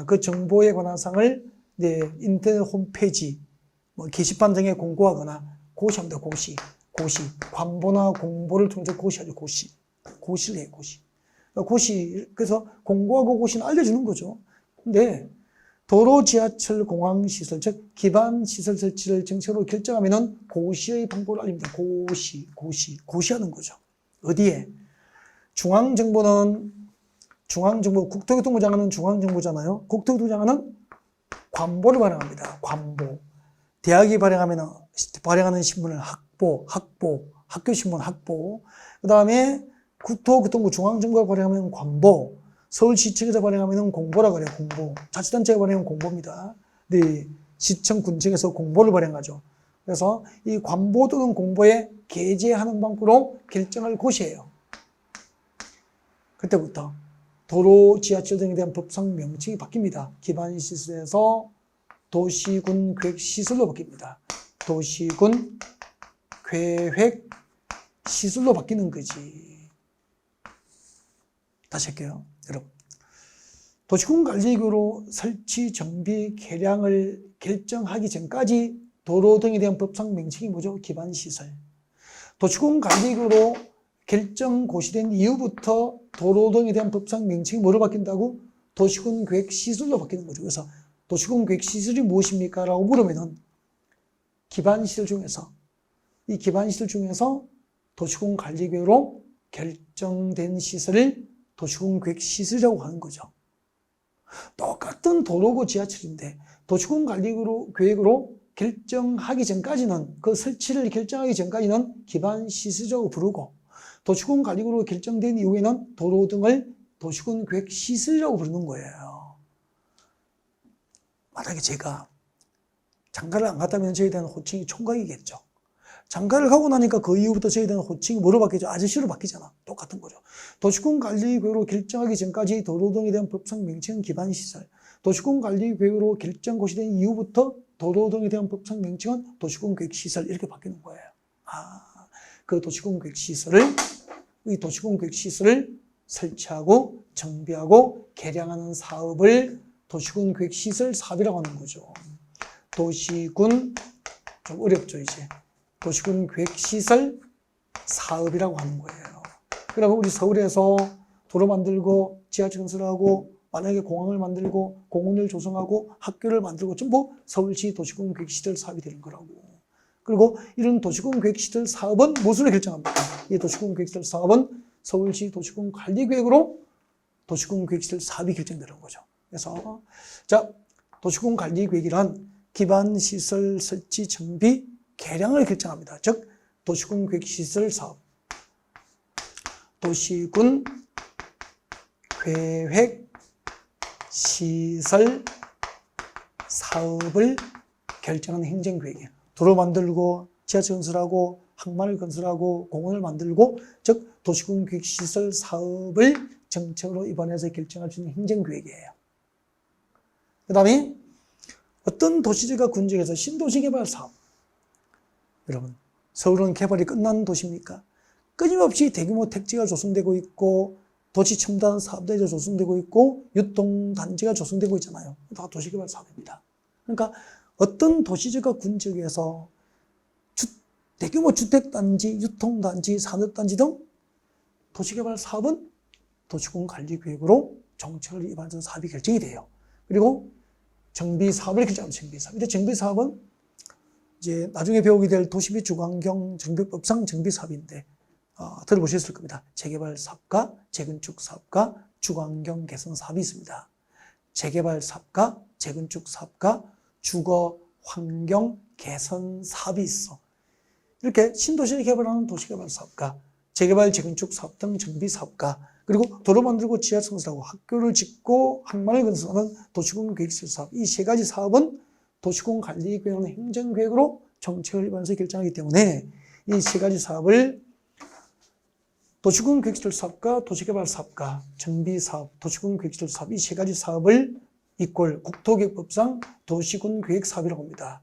Speaker 1: 그 정보에 관한 사항을 인터넷 홈페이지, 게시판 등에 공고하거나 고시합니다. 고시. 관보나 공보를 통해서 고시하죠. 고시를 해요. 그래서 공고하고 고시는 알려주는 거죠. 근데 도로, 지하철, 공항시설, 즉 기반시설 설치를 정책으로 결정하면은 고시의 방법을 알립니다. 고시하는 거죠. 어디에? 중앙정부, 국토교통부 장관은 중앙정부잖아요. 국토교통부 장관은 관보를 발행합니다. 관보. 대학이 발행하는 신문을 학교신문 학보. 그 다음에 국토교통부 중앙정부가 발행하면 관보, 서울시청에서 발행하면 공보라고 그래요. 공보. 자치단체가 발행하면 공보입니다. 네, 시청, 군청에서 공보를 발행하죠. 그래서 이 관보 또는 공보에 게재하는 방법으로 결정을 고시해요. 그때부터 도로, 지하철 등에 대한 법상 명칭이 바뀝니다. 기반시설에서 도시군 계획시설로 바뀝니다. 도시군 계획시설로 바뀌는 거지. 다시 할게요. 여러분. 도시군관리구로 설치, 정비, 개량을 결정하기 전까지 도로 등에 대한 법상 명칭이 뭐죠? 기반시설. 도시군관리구로 결정 고시된 이후부터 도로 등에 대한 법상 명칭이 뭐로 바뀐다고? 도시군계획시설로 바뀌는 거죠. 그래서 도시군계획시설이 무엇입니까? 라고 물으면은 기반시설 중에서 이 기반시설 중에서 도시군관리계획으로 결정된 시설을 도시군계획시설이라고 하는 거죠. 똑같은 도로고 지하철인데 도시군관리계획으로 결정하기 전까지는 그 설치를 결정하기 전까지는 기반시설이라고 부르고 도시군관리계획으로 결정된 이후에는 도로 등을 도시군계획시설이라고 부르는 거예요. 만약에 제가 장가를 안 갔다면 저에 대한 호칭이 총각이겠죠. 장가를 가고 나니까 그 이후부터 저에 대한 호칭이 뭐로 바뀌죠? 아저씨로 바뀌잖아. 똑같은 거죠. 도시군관리계획으로 결정하기 전까지 도로 등에 대한 법상 명칭은 기반시설. 도시군관리계획으로 결정 고시된 이후부터 도로 등에 대한 법상 명칭은 도시군계획시설 이렇게 바뀌는 거예요. 그 도시군계획시설을 설치하고 정비하고 개량하는 사업을 도시군계획시설 사업이라고 하는 거죠. 도시군, 좀 어렵죠, 이제. 도시군계획시설 사업이라고 하는 거예요. 그러면 우리 서울에서 도로 만들고 지하철 건설하고 만약에 공항을 만들고 공원을 조성하고 학교를 만들고 전부 서울시 도시군계획시설 사업이 되는 거라고. 그리고 이런 도시군계획시설 사업은 무엇으로 결정합니까? 이 도시군계획시설 사업은 서울시 도시군관리계획으로 도시군계획시설 사업이 결정되는 거죠. 그래서 자, 도시군관리계획이란 기반시설 설치, 정비, 개량을 결정합니다. 즉 도시군계획시설 사업, 도시군계획시설 사업을 결정하는 행정계획이에요. 도로 만들고 지하철 건설하고 항만을 건설하고 공원을 만들고 즉 도시군계획시설 사업을 정책으로 입안해서 결정할 수 있는 행정계획이에요. 그 다음에 어떤 도시지가 군지에서 신도시 개발 사업. 여러분, 서울은 개발이 끝난 도시입니까? 끊임없이 대규모 택지가 조성되고 있고 도시 첨단 사업들이 조성되고 있고 유통단지가 조성되고 있잖아요. 다 도시개발 사업입니다. 그러니까 어떤 도시지가 군지에서 대규모 주택단지, 유통단지, 산업단지 등 도시개발 사업은 도시군관리계획으로 정책을 입안해서 사업이 결정이 돼요. 그리고 정비사업을 결정합니다. 정비사업. 이제 정비사업은 이제 나중에 배우게 될 도시및 주거환경 정비법상 정비사업인데 들어보셨을 겁니다. 재개발 사업과 재건축 사업과 주거환경 개선 사업이 있습니다. 재개발 사업과 재건축 사업과 주거환경 개선 사업이 있어. 이렇게 신도시를 개발하는 도시개발 사업과 재개발 재건축 사업 등 정비 사업과 그리고 도로 만들고 지하철 건설하고 학교를 짓고 항만을 건설하는 도시군계획시설 사업. 이 세 가지 사업은 도시군관리계획은 행정계획으로 정책을 입안해서 결정하기 때문에 이 세 가지 사업을 도시군계획시설 사업과 도시개발 사업과 정비사업, 도시군계획시설 사업 이 세 가지 사업을 이꼴 국토계획법상 도시군계획사업이라고 합니다.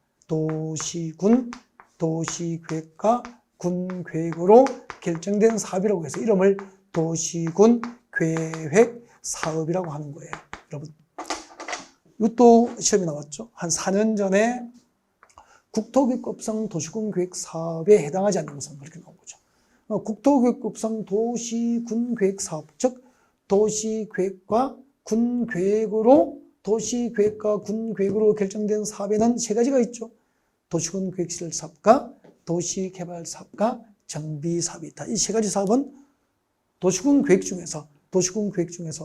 Speaker 1: 도시계획과 군계획으로 결정된 사업이라고 해서 이름을 도시군계획사업이라고 하는 거예요. 여러분, 이것도 시험이 나왔죠. 한 4년 전에 국토계획법상 도시군계획사업에 해당하지 않는 것은 그렇게 나온 거죠. 국토계획법상 도시군계획사업, 즉 도시계획과 군계획으로 결정된 사업에는 세 가지가 있죠. 도시군계획시설 사업과 도시개발사업과 정비사업이 있다. 이 세 가지 사업은 도시군계획 중에서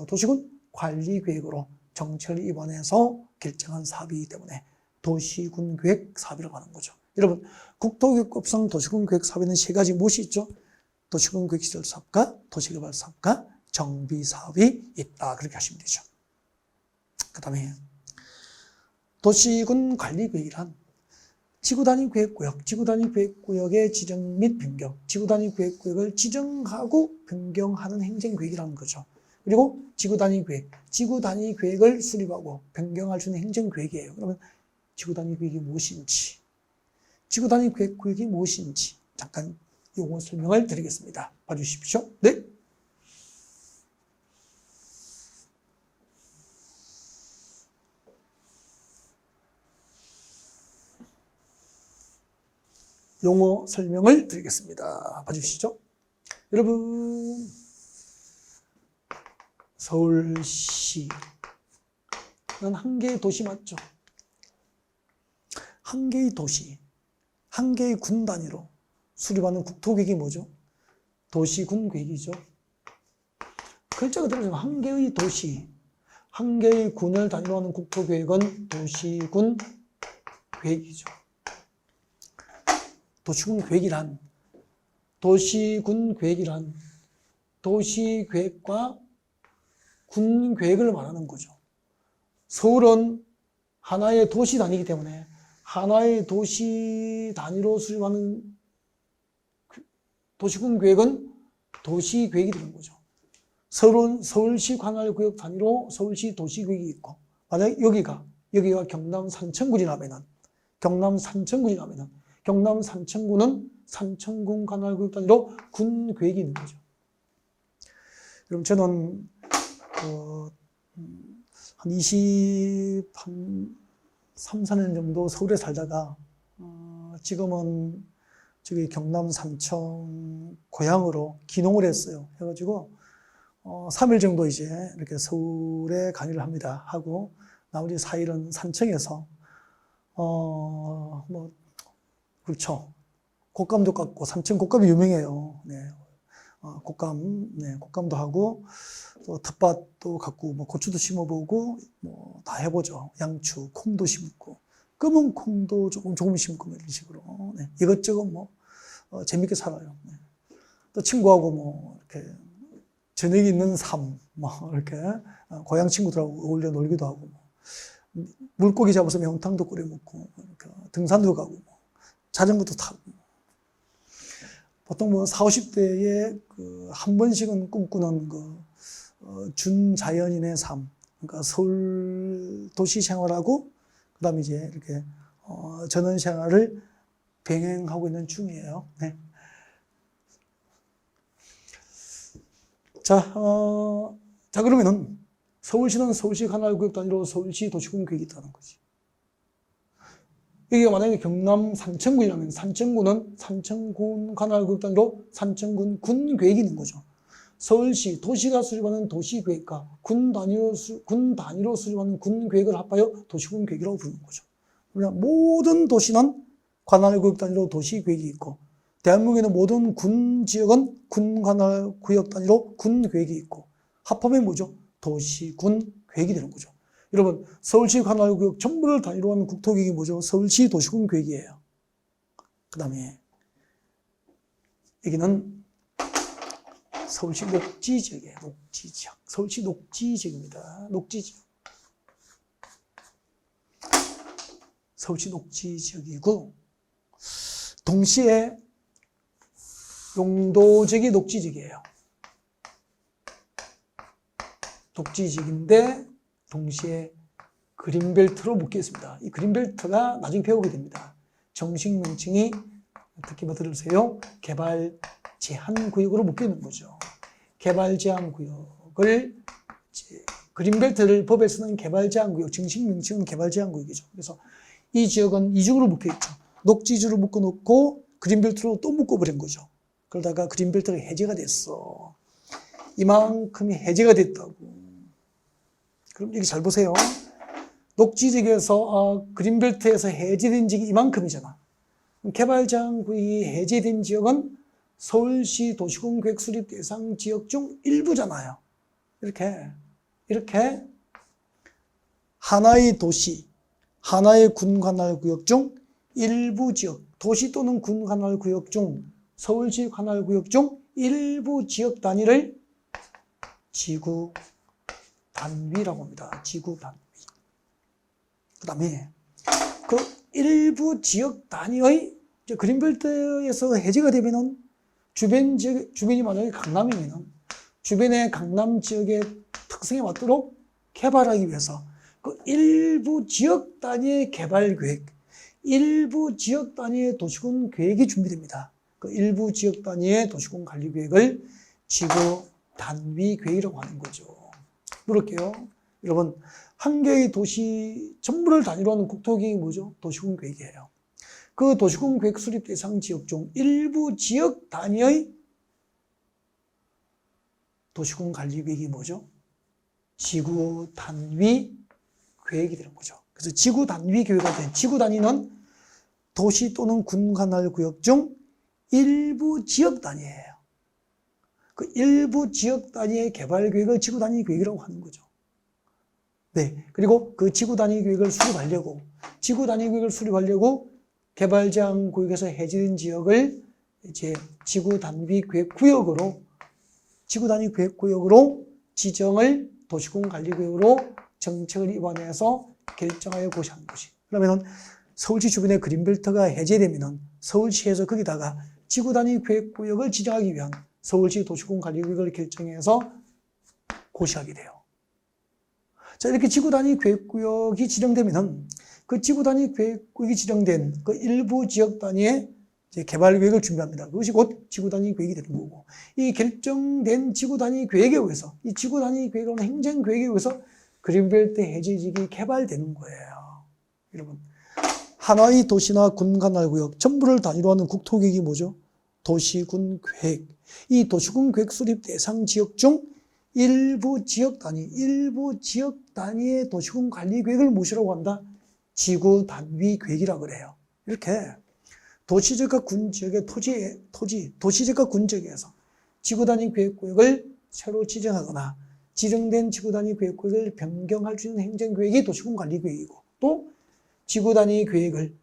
Speaker 1: 도시군관리계획으로 정책을 입안해서 결정한 사업이기 때문에 도시군계획 사업이라고 하는 거죠. 여러분, 국토계획법상 도시군계획 사업에는 세 가지 무엇이 있죠? 도시군계획시설 사업과 도시개발 사업과 정비 사업이 있다. 그렇게 하시면 되죠. 그 다음에 도시군관리계획이란 지구단위 계획구역, 지구단위 계획구역의 지정 및 변경, 지구단위 계획구역을 지정하고 변경하는 행정계획이라는 거죠. 그리고 지구단위 계획을 수립하고 변경할 수 있는 행정계획이에요. 그러면 지구단위 계획이 무엇인지, 지구단위 계획구역이 무엇인지 잠깐 용어 설명을 드리겠습니다. 봐주십시오. 네. 용어 설명을 드리겠습니다. 봐주시죠. 여러분, 서울시는 한 개의 도시 맞죠? 한 개의 도시, 한 개의 군 단위로 수립하는 국토계획이 뭐죠? 도시군계획이죠. 글자가 들어서 한 개의 도시, 한 개의 군을 단위로 하는 국토계획은 도시군계획이죠. 도시군계획이란 도시계획과 군계획을 말하는 거죠. 서울은 하나의 도시 단위이기 때문에 하나의 도시 단위로 수립하는 도시군계획은 도시계획이 되는 거죠. 서울은 서울시 관할구역 단위로 서울시 도시계획이 있고, 만약에 여기가 경남 산청군이라면은 경남 산청군은 산청군 관할구역 단위로 군계획이 있는 거죠. 그럼 저는 한 3, 4년 정도 서울에 살다가 지금은 저기 경남 산청 고향으로 귀농을 했어요. 해가지고 3일 정도 이제 이렇게 서울에 강의를 합니다. 하고 나머지 4일은 산청에서 뭐 그렇죠. 곶감도 깎고 산청 곶감이 유명해요. 네. 곶감도 하고 또 텃밭도 갖고 뭐 고추도 심어보고 뭐 다 해보죠. 양추, 콩도 심고 검은 콩도 조금 심고 이런 식으로 네. 이것저것 뭐 재밌게 살아요. 네. 또 친구하고 뭐 이렇게 저녁이 있는 삶, 뭐 이렇게 고향 친구들하고 어울려 놀기도 하고 뭐. 물고기 잡아서 매운탕도 끓여 먹고 등산도 가고 뭐. 자전거도 타고. 보통 뭐 40, 50대에 한 번씩은 꿈꾸는 준자연인의 삶. 그러니까 서울 도시 생활하고, 그 다음에 이제 이렇게, 전원 생활을 병행하고 있는 중이에요. 네. 자, 그러면은 서울시는 서울시 관할구역 단위로 서울시 도시군계획이 있다는 거지. 이게 만약에 경남 산청군이라면 산청군은 산청군 관할구역 단위로 산청군 군계획이 있는 거죠. 서울시 도시가 수립하는 도시계획과 군 단위로 수립하는 군계획을 합하여 도시군계획이라고 부르는 거죠. 그러면 모든 도시는 관할구역 단위로 도시계획이 있고, 대한민국에는 모든 군 지역은 군 관할구역 단위로 군계획이 있고, 합하면 뭐죠? 도시군계획이 되는 거죠. 여러분, 서울시 관할구역 전부를 단위로 하는 국토계획이 뭐죠? 서울시 도시군계획이에요. 그 다음에 여기는 서울시 녹지지역이에요. 녹지지역. 서울시 녹지지역입니다. 녹지지역. 서울시 녹지지역이고, 동시에 용도지역이 녹지지역이에요. 녹지지역인데 동시에 그린벨트로 묶여 있습니다. 이 그린벨트가 나중에 배우게 됩니다. 정식 명칭이 특히 뭐 들으세요? 개발 제한 구역으로 묶여 있는 거죠. 개발 제한 구역을 그린벨트를 법에 쓰는 개발 제한 구역, 정식 명칭은 개발 제한 구역이죠. 그래서 이 지역은 이중으로 묶여 있죠. 녹지주로 묶어 놓고 그린벨트로 또 묶어 버린 거죠. 그러다가 그린벨트가 해제가 됐어. 이만큼이 해제가 됐다고. 그럼 여기 잘 보세요. 녹지지역에서 그린벨트에서 해제된 지역이 이만큼이잖아. 개발 제한 구역이 해제된 지역은 서울시 도시군계획 수립 대상 지역 중 일부잖아요. 이렇게 하나의 도시, 하나의 군 관할구역 중 일부 지역, 도시 또는 군 관할구역 중 서울시 관할구역 중 일부 지역 단위를 지구 단위라고 합니다. 지구 단위. 그 다음에 그 일부 지역 단위의 그린벨트에서 해제가 되면은 주변이 만약에 강남이면은 주변의 강남 지역의 특성에 맞도록 개발하기 위해서 그 일부 지역 단위의 개발 계획, 일부 지역 단위의 도시군 계획이 준비됩니다. 그 일부 지역 단위의 도시군 관리 계획을 지구 단위 계획이라고 하는 거죠. 물을게요. 여러분, 한 개의 도시 전부를 단위로 하는 국토계획이 뭐죠? 도시군 계획이에요. 그 도시군 계획 수립 대상 지역 중 일부 지역 단위의 도시군 관리 계획이 뭐죠? 지구 단위 계획이 되는 거죠. 그래서 지구 단위 계획이 된 지구 단위는 도시 또는 군 관할 구역 중 일부 지역 단위예요. 그 일부 지역 단위의 개발 계획을 지구 단위 계획이라고 하는 거죠. 네. 그리고 그 지구 단위 계획을 수립하려고 개발 제한 구역에서 해제된 지역을 이제 지구 단위 계획 구역으로 지정을 도시군 관리 구역으로 정책을 입안해서 결정하여 고시하는 것이. 그러면은 서울시 주변의 그린벨트가 해제되면은 서울시에서 거기다가 지구 단위 계획 구역을 지정하기 위한 서울시 도시군 관리 구역을 결정해서 고시하게 돼요. 자, 이렇게 지구 단위 계획 구역이 지정되면은 그 지구 단위 계획 구역이 지정된 그 일부 지역 단위의 이제 개발 계획을 준비합니다. 그것이 곧 지구 단위 계획이 되는 거고, 이 결정된 지구 단위 계획에 의해서, 이 지구 단위 계획이라는 행정 계획에 의해서 그린벨트 해제지역이 개발되는 거예요. 여러분, 하나의 도시나 군 관할 구역 전부를 단위로 하는 국토계획이 뭐죠? 도시군 계획. 이 도시군 계획 수립 대상 지역 중 일부 지역 단위의 도시군 관리 계획을 무엇이라고 한다? 지구 단위 계획이라고 그래요. 이렇게 도시지역과 군지역의 도시지역과 군지역에서 지구 단위 계획 구역을 새로 지정하거나 지정된 지구 단위 계획 구역을 변경할 수 있는 행정 계획이 도시군 관리 계획이고, 또 지구 단위 계획을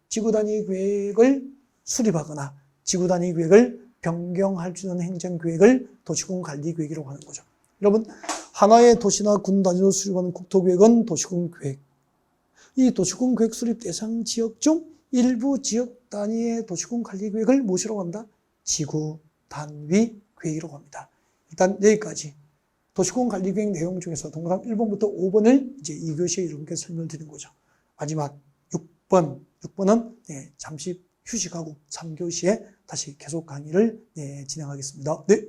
Speaker 1: 수립하거나 지구 단위 계획을 변경할 수 있는 행정 계획을 도시군 관리 계획이라고 하는 거죠. 여러분, 하나의 도시나 군 단위로 수립하는 국토계획은 도시군 계획. 이 도시군 계획 수립 대상 지역 중 일부 지역 단위의 도시군 관리 계획을 무엇이라고 한다? 지구 단위 계획이라고 합니다. 일단 여기까지 도시군 관리 계획 내용 중에서 동그라미 1번부터 5번을 이제 2교시에 이렇게 설명을 드린 거죠. 마지막 6번은 잠시 휴식하고 3교시에 다시 계속 강의를 진행하겠습니다. 네.